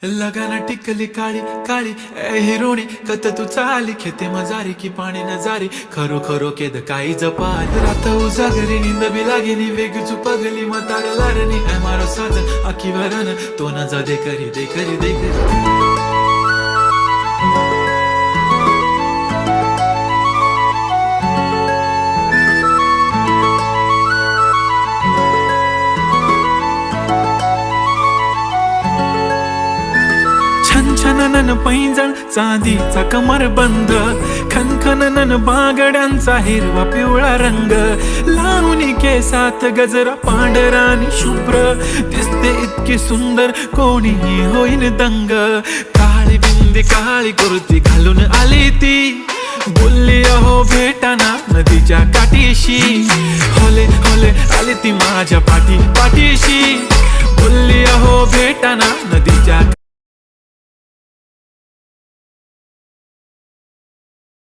लगाना टिकली काळी काळी ए हिरोणी कत तू चाली खेते मजारी की पाणी नजारी खरो खरो केद काही जपाल रात उजागरी निंद बी लागेनी वेग चुपगली मतार लारणी ए मारो साथ आखी वरन तो न जा दे करी दे करी दे करी छनछनन पैंजण चांदीचा कमर बंद खनखनन बागड्यांचा हिरवा पिवळा रंग लावणी केसात गजरा पांढरा आणि शुभ्र दिसते इतकी सुंदर कोणीही होईन दंग काळी बिंदी काळी कुर्ती घालून आली ती बोलली अहो भेटाना नदीच्या काठीशी होले होले आली ती माझ्या पाठीशी बोलली अहो भेटाना नदीच्या